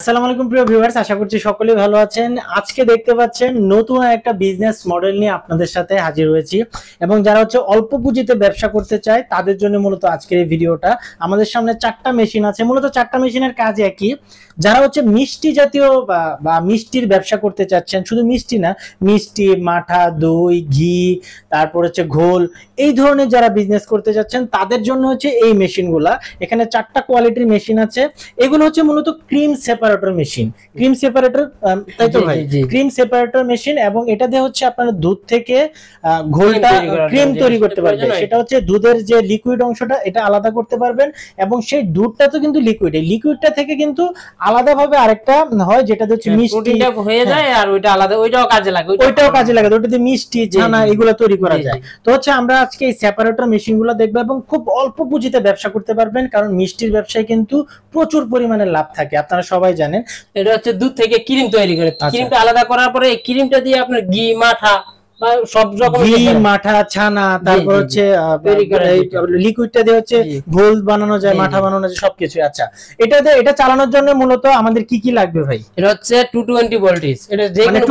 আসসালামু আলাইকুম প্রিয় ভিউয়ার্স, আশা করছি সকলেই ভালো আছেন। আজকে দেখতে পাচ্ছেন নতুন একটা বিজনেস মডেল নিয়ে আপনাদের সাথে হাজির হয়েছি এবং যারা অল্প পুঁজিতে ব্যবসা করতে চায় তাদের জন্য মূলত আজকের এই ভিডিওটা। আমাদের সামনে 4টা মেশিন আছে, মূলত 4টা মেশিনের কাজ একই। যারা মিষ্টি জাতীয় বা মিষ্টির ব্যবসা করতে চাচ্ছেন, শুধু মিষ্টি না, মিষ্টি, মাঠা, দই, ঘি, তারপর ঘোল, এই ধরনের যারা বিজনেস করতে যাচ্ছেন তাদের জন্য এই মেশিনগুলা। এখানে 4টা কোয়ালিটির মেশিন আছে। এগুলো মূলত cream separator machine, cream separator, তাই তো ভাই? ক্রিম সেপারেটর মেশিন, এবং এটা দিয়ে আপনারা দুধ থেকে ঘোলটা ক্রিম তৈরি করতে পারবেন। সেটা দুধের যে লিকুইড অংশটা এটা আলাদা করতে পারবেন, এবং সেই দুধটা তো কিন্তু লিকুইড, এই লিকুইডটা থেকে কিন্তু আলাদাভাবে আরেকটা হয় যেটা মিষ্টি হয়ে যায়, আর ওইটা আলাদা, ওইটাও কাজে লাগে, ওইটা দিয়ে মিষ্টি, ছানা এগুলো তৈরি করা যায়। তো আমরা আজকে এই সেপারেটর মেশিনগুলো দেখবো এবং খুব অল্প পুঁজিতে ব্যবসা করতে পারবেন, কারণ মিষ্টির ব্যবসায় কিন্তু প্রচুর পরিমাণে লাভ থাকে, আপনারা সবাই জানেন। এটা দুধ থেকে ক্রিম তৈরি করে, ক্রিমটা আলাদা করার পরে এই ক্রিমটা দিয়ে আপনার ঘি, মাঠা, সব রকম ঘি, মাঠা, ছানা, তারপর লিকুইডটা দিয়ে ঘোল বানানো যায়, মাঠা বানানো যায়, সবকিছু। আচ্ছা, এটা চালানোর জন্য মূলত আমাদের কি কি লাগবে ভাই? এটা 220 ভোল্টেজ, এটা যে কোনো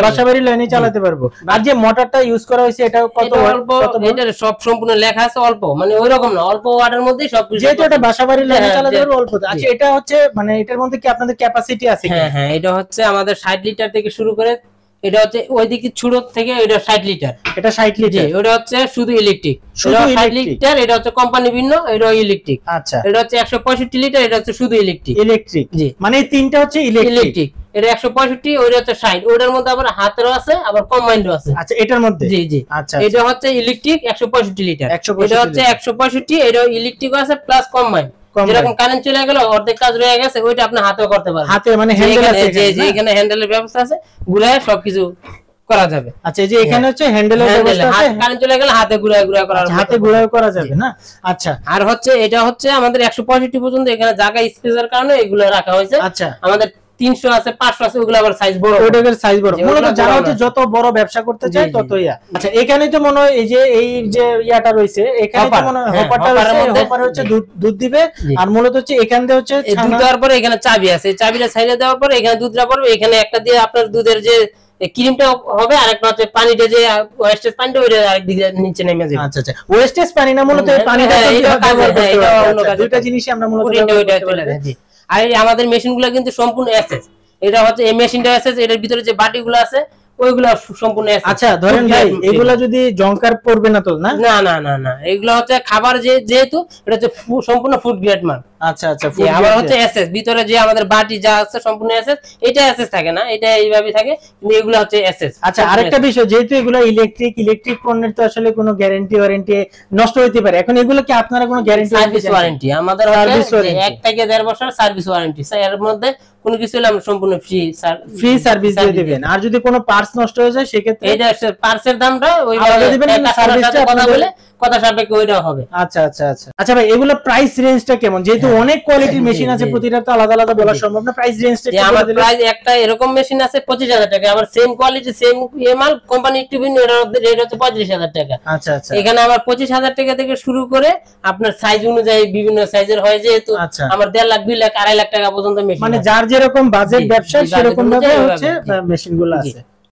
বাসাবাড়ি লাইনে চালাতে পারবো। আর যে মোটরটা ইউজ করা হয়েছে এটা কত অল্প, এটা সব সম্পূর্ণ লেখা আছে অল্প, মানে ওইরকম না, অল্প ওয়াটের মধ্যেই সবকিছু, যেহেতু এটা বাসাবাড়ি লাইনে চালাতে পারবো অল্প। আচ্ছা, এটা মানে এটার মধ্যে কি আপনাদের ক্যাপাসিটি আছে? হ্যাঁ, এটা আমাদের 60 লিটার থেকে শুরু করে, এটা ওইদিকে ছোট থেকে এটা 60 লিটার, এটা 60 লিটার, ওটা শুধু ইলেকট্রিক, শুধু 60 লিটার, এটা কোম্পানি ভিন্ন, এটা ইলেকট্রিক। আচ্ছা, এটা 165 লিটার, এটা শুধু ইলেকট্রিক। জি, মানে এই তিনটা ইলেকট্রিক। এটা 165, ওইটা 60, ওটার মধ্যে আবার হাতেরও আছে, আবার কম্বাইন্ডও আছে। আচ্ছা, এটার মধ্যে জি। আচ্ছা, এটা ইলেকট্রিক 165 লিটার, এটা 165, এটা ইলেকট্রিক আছে প্লাস কম্বাইন্ড। যেরকম কারেন্ট চলে গেল, অর্ধেক কাজ রয়ে গেছে, ওইটা আপনি হাতেও করতে পারবেন, হাতে মানে হ্যান্ডেল আছে, যে এখানে হ্যান্ডেলের ব্যবস্থা আছে, ঘুরায় সবকিছু করা যাবে। আচ্ছা, এই যে এখানে হ্যান্ডেলের ব্যবস্থা আছে, কারেন্ট চলে গেলে হাতে ঘুরায় করা যাবে না? আচ্ছা, আর এটা আমাদের 165 পর্যন্ত এখানে জায়গা স্পেসের কারণে এগুলো রাখা হয়েছে। আচ্ছা, আমাদের 300 আছে, 500 আছে, ওগুলো আবার সাইজ বড়, ওটার সাইজ বড়। মূলত যারা যত বড় ব্যবসা করতে চায় ততই। আচ্ছা, এখানে তো মনে হয় এই যে ইয়াটা রয়েছে, এখানে তো মনে হয় হপারটা রয়েছে, হপারে দুধ দিবে, আর মূলত এখান দিয়ে দুধ দেওয়ার পরে এখানে চাবি আছে, চাবিটা সাইডে দেওয়ার পরে এখানে দুধটা পড়বে, এখানে একটা দিয়ে আপনার দুধের যে ক্রিমটা হবে, আর একটা পানিটা যে ওয়েস্টেজ পানিটা ওইটা আরেকদিকে নিচে নেমে যাবে। আচ্ছা, ওয়েস্টেজ পানি না, মূলত এই পানিটা দুইটা জিনিসই আমরা মূলত চলে যায়। আর আমাদের মেশিনগুলো কিন্তু সম্পূর্ণ এসএস, এটা এই মেশিনটা এসএস, এটার ভিতরে যে বাটিগুলো আছে ওইগুলা সম্পূর্ণ এসএস। আচ্ছা, ধরেন ভাই এগুলা যদি জংকার পড়বে না তো? না, এগুলা খাবার যেহেতু এটা সম্পূর্ণ ফুড গ্রেড মাল। আচ্ছা, আবার এসএস, ভিতরে যে আমাদের বাটি যা আছে সম্পূর্ণ এসএস, এটা এসএস থাকে না, এটা এইভাবে থাকে, কিন্তু এগুলা এসএস। আচ্ছা, আরেকটা বিষয়, যেহেতু এগুলো ইলেকট্রিক পণ্যের তো আসলে কোনো গ্যারান্টি ওয়ারেন্টি নষ্ট হতে পারে, এখন এগুলো কি আপনারা কোনো গ্যারান্টি? সার্ভিস ওয়ারেন্টি আমাদের 1 থেকে 1.5 বছর সার্ভিস ওয়ারেন্টি, এর মধ্যে কোনো কিছু হলে আমরা সম্পূর্ণ ফ্রি সার্ভিস দিয়ে দিবেন। আর যদি কোনো পার্টস নষ্ট হয়ে যায় সেক্ষেত্রে এটা পার্টসের দামটা ওইভাবে দিবেন, সার্ভিসটা কথা বলে কথা সাপেক্ষে ওইটা হবে। আচ্ছা ভাই, এগুলো প্রাইস রেঞ্জটা কেমন? যেহেতু অনেক কোয়ালিটির মেশিন আছে, প্রতিটা তো আলাদা আলাদা বলা সম্ভব না, প্রাইস রেঞ্জটা কি? আমার প্রাইস একটা এরকম মেশিন আছে 25,000 টাকা, আবার সেম কোয়ালিটি সেম মাল কোম্পানি একটু ভিন্ন, রেট হচ্ছে 35,000 টাকা। আচ্ছা, এখানে আবার 25,000 টাকা থেকে শুরু করে আপনার সাইজ অনুযায়ী বিভিন্ন সাইজের হয়, যেহেতু আমার 1.5 লাখ 2 লাখ 2.5 লাখ টাকা পর্যন্ত মেশিন, মানে যার যেরকম বাজেট ব্যবসা সেরকম ভাবে মেশিনগুলো আছে।